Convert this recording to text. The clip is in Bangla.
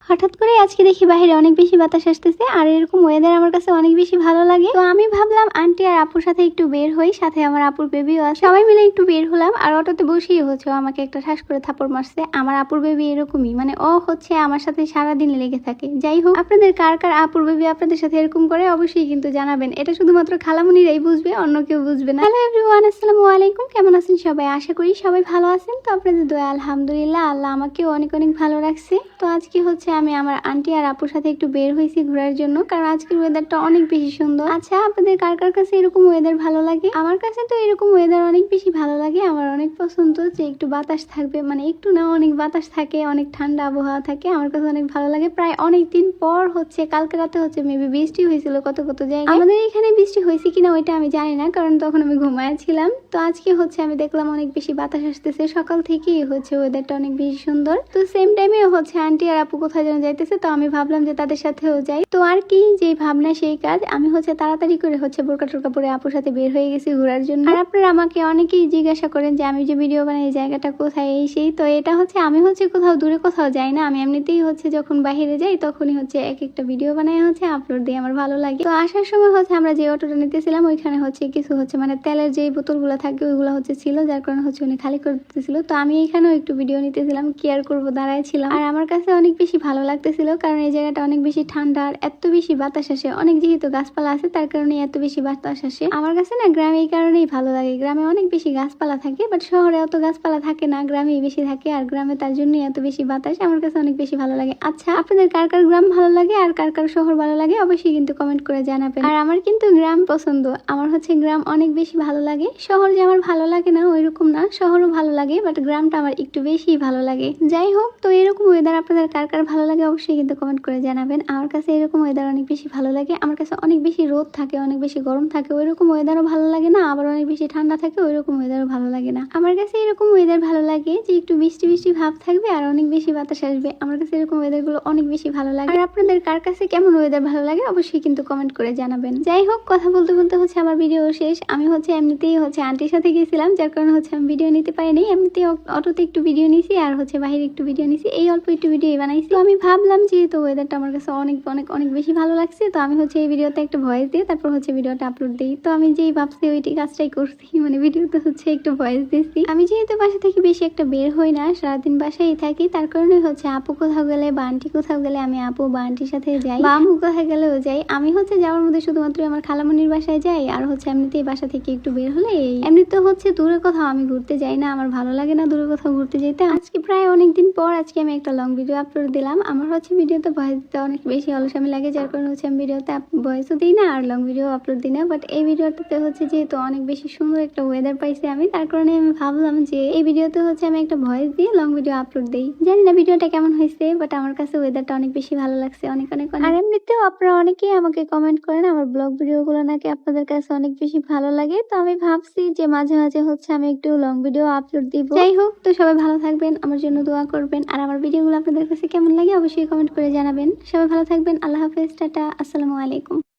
হঠাৎ করে আজকে দেখি বাইরে অনেক বেশি বাতাস আসতেছে আর এরকম ওয়েদার আমার কাছে অনেক বেশি ভালো লাগে। তো আমি ভাবলাম আন্টি আর আপুর সাথে একটু বের হই, সাথে আমার আপুর বেবিও আছে, সবাই মিলে একটু বের হলাম। আর অটোতে বসেই হচ্ছে আমাকে একটা ঠাস করে থাপড় মারছে। আমার আপুর বেবি এরকমই, মানে ও হচ্ছে আমার সাথে সারাদিন লেগে থাকে। যাই হোক, আপনাদের কার কার আপুর বেবি আপনাদের সাথে এরকম করে অবশ্যই কিন্তু জানাবেন। এটা শুধুমাত্র খালামুনিরাই বুঝবে, অন্য কেউ বুঝবে না। হ্যালো এভরিওয়ান, আসসালামু আলাইকুম। কেমন আছেন সবাই? আশা করি সবাই ভালো আছেন। তো আপনাদের দয়া আলহামদুলিল্লাহ, আল্লাহ আমাকেও অনেক অনেক ভালো রাখছে। তো আজকে হচ্ছে আমি আমার আন্টি আর আপুর সাথে একটু বের হয়েছি ঘোরার জন্য, কারণ আজকের ওয়েদারটা অনেক বেশি সুন্দর। আচ্ছা, আপনাদের কার কার কাছে এরকম ওয়েদার ভালো লাগে? আমার কাছে তো এরকম ওয়েদার অনেক বেশি ভালো লাগে। আমার অনেক পছন্দ যে একটু বাতাস থাকবে, মানে একটু না অনেক বাতাস থাকে, অনেক ঠান্ডা আবহাওয়া থাকে, আমার কাছে অনেক ভালো লাগে। প্রায় অনেক দিন পর হচ্ছে কালকে রাতে হচ্ছে মেবি বৃষ্টি হয়েছিল কত কত জায়গায়। আমাদের এখানে বৃষ্টি হয়েছে কিনা ওইটা আমি জানি না, কারণ তখন আমি ঘুমাইছিলাম। তো আজকে হচ্ছে আমি দেখলাম অনেক বেশি বাতাস আসতেছে, সকাল থেকেই হচ্ছে ওয়েদারটা অনেক বেশি সুন্দর। তো সেম টাইমে হচ্ছে আন্টি আর আপু কোথায় যেন যাইতেছে, তো আমি ভাবলাম যে তাদের সাথেও যাই। তো আর কি, যে ভাবনা সেই কাজ। আমি হচ্ছে তাড়াতাড়ি করে হচ্ছে বোরকা টোরকা পরে আপুর সাথে বের হয়ে গেছি ঘোরার জন্য। আর আপনারা আমাকে অনেকেই জিজ্ঞাসা করেন যে আমি যে ভিডিও বানাই এই জায়গাটা কোথায়, এই সেই। তো এটা হচ্ছে আমি হচ্ছে কোথাও দূরে কোথাও যাই না, আমি এমনিতেই হচ্ছে যখন বাইরে যাই তখনই হচ্ছে এক একটা ভিডিও বানাই হচ্ছে আপলোড দিয়ে, আমার ভালো লাগে। তো আসার সময় হচ্ছে আমরা যে অটোটা নিতেছিলাম ওইখানে হচ্ছে কিছু হচ্ছে মানে তেলের যে বোতলগুলো থাকে ওইগুলো হচ্ছে ছিল, যার কারণে হচ্ছে উনি খালি করে দিতেছিল। তো আমি এখানেও একটু ভিডিও নিতেছিলাম, কেয়ার করবো দাঁড়ায় ছিলাম। আর আমার কাছে অনেক বেশি ভালো লাগতেছিল, কারণ এই জায়গাটা অনেক বেশি ঠান্ডা আর এত বেশি বাতাস আসে। অনেক যেহেতু গাছপালা আছে তার কারণে এত বেশি বাতাস আসে। আমার কাছে না গ্রামে এই কারণেই ভালো লাগে, গ্রামে অনেক বেশি গাছপালা থাকে, বাট শহরে অত গাছপালা থাকে না, গ্রামেই বেশি থাকে। আর গ্রামে তার জন্যই এত বেশি বাতাস, আমার কাছে অনেক বেশি ভালো লাগে। আচ্ছা, আপনাদের কার কার গ্রাম ভালো লাগে আর কার কার শহর ভালো লাগে অবশ্যই কিন্তু কমেন্ট করে জানাবেন। আর আমার কিন্তু গ্রাম পছন্দ, আমার হচ্ছে গ্রাম অনেক বেশি ভালো লাগে। শহর যে আমার ভালো লাগে না ওইরকম না, শহরও ভালো লাগে, বাট গ্রামটা আমার একটু বেশি ভালো লাগে। যাই হোক, তো এরকম ওয়েদার আপনাদের কার কার ভালো লাগে অবশ্যই কিন্তু কমেন্ট করে জানাবেন। আমার কাছে এরকম ওয়েদার অনেক বেশি ভালো লাগে। আমার কাছে অনেক বেশি রোদ থাকে, অনেক বেশি গরম থাকে, ওইরকম ওয়েদারও ভালো লাগে না, আবার অনেক বেশি ঠান্ডা থাকে ওইরকম ওয়েদারও ভালো লাগে না। আমার কাছে এরকম ওয়েদার ভালো লাগে যে একটু বৃষ্টি বৃষ্টি ভাব থাকবে আর অনেক বেশি বাতাস আসবে। আমার কাছে এরকম ওয়েদার গুলো অনেক বেশি ভালো লাগে। আর আপনাদের কার কাছে কেমন ওয়েদার ভালো লাগে অবশ্যই কিন্তু কমেন্ট করে জানাবেন। যাই হোক, কথা বলতে বলতে হচ্ছে আমার ভিডিও শেষ। আমি হচ্ছে এমনিতেই হচ্ছে আন্টির সাথে গেছিলাম, যার কারণে হচ্ছে আমি ভিডিও নিতে পারিনি। এমনিতেই অটোতে একটু ভিডিও নিছি আর হচ্ছে বাইরে একটু ভিডিও নিছি, এই অল্প একটু ভিডিও বানাইছি। তো আমি ভাবলাম যেহেতু ওয়েদারটা আমার কাছে অনেক অনেক অনেক বেশি ভালো লাগছে, তো আমি হচ্ছে এই ভিডিওতে একটা ভয়েস দিয়ে তারপর হচ্ছে ভিডিওটা আপলোড দিই। তো আমি যেই ভাবছি ওইটি কাজটাই করছি, মানে ভিডিওতে হচ্ছে একটু ভয়েস দিচ্ছি। আমি যেহেতু বাসা থেকে বেশি একটা বের হই না, সারাদিন বাসায় থাকি, তার কারণে হচ্ছে আপু কোথাও গেলে বা আন্টি কোথাও গেলে আমি আপু বা আন্টির সাথে যাই, বা আমু কোথায় গেলেও যাই। আমি হচ্ছে যাওয়ার মধ্যে শুধুমাত্র আমার খালামনির বাসায় যাই, আর হচ্ছে এমনিতেই বাসা থেকে একটু বের হলে এমনিতে হচ্ছে দূরে কোথাও আমি ঘুরতে যাই না, আমার ভালো লাগে না দূরে কোথাও ঘুরতে যেতে। আজকে প্রায় অনেকদিন পর আজকে আমি একটা লং ভিডিও আপলোড দিলাম। আমার হচ্ছে ভিডিওতে ভয়েস দিতে অনেক বেশি অলসামি লাগে, যার কারণে হচ্ছে আমি ভিডিওতে ভয়েসও দিই না আর লং ভিডিও আপলোড দিই না। বাট এই ভিডিওটাতে হচ্ছে যেহেতু অনেক বেশি সুন্দর একটা ওয়েদার পাইছি আমি, তার কারণে আমি ভাবলাম যে এই ভিডিওতে হচ্ছে আমি একটা ভয়েস দিয়ে লং ভিডিও আপলোড দিই। জানি না ভিডিওটা কেমন হয়েছে, বাট আমার কাছে ওয়েদারটা অনেক বেশি ভালো লাগছে, অনেক অনেক। আর এমনিতেও আপনারা অনেকেই আমাকে কমেন্ট করেন আমার ব্লগ ভিডিও গুলো নাকি আপনাদের কাছে অনেক বেশি ভালো লাগে। তো আমি ভাবছি যে মাঝে মাঝে হচ্ছে আমি একটু লং ভিডিও আপলোড দিব। যাই হোক, তো সবাই ভালো থাকবেন, আমার জন্য দোয়া করবেন। আর আমার ভিডিওগুলো আপনাদের কাছে কেমন লাগে অবশ্যই কমেন্ট করে জানাবেন। সবাই ভালো থাকবেন, আল্লাহ হাফেজ, টাটা, আসসালামু আলাইকুম।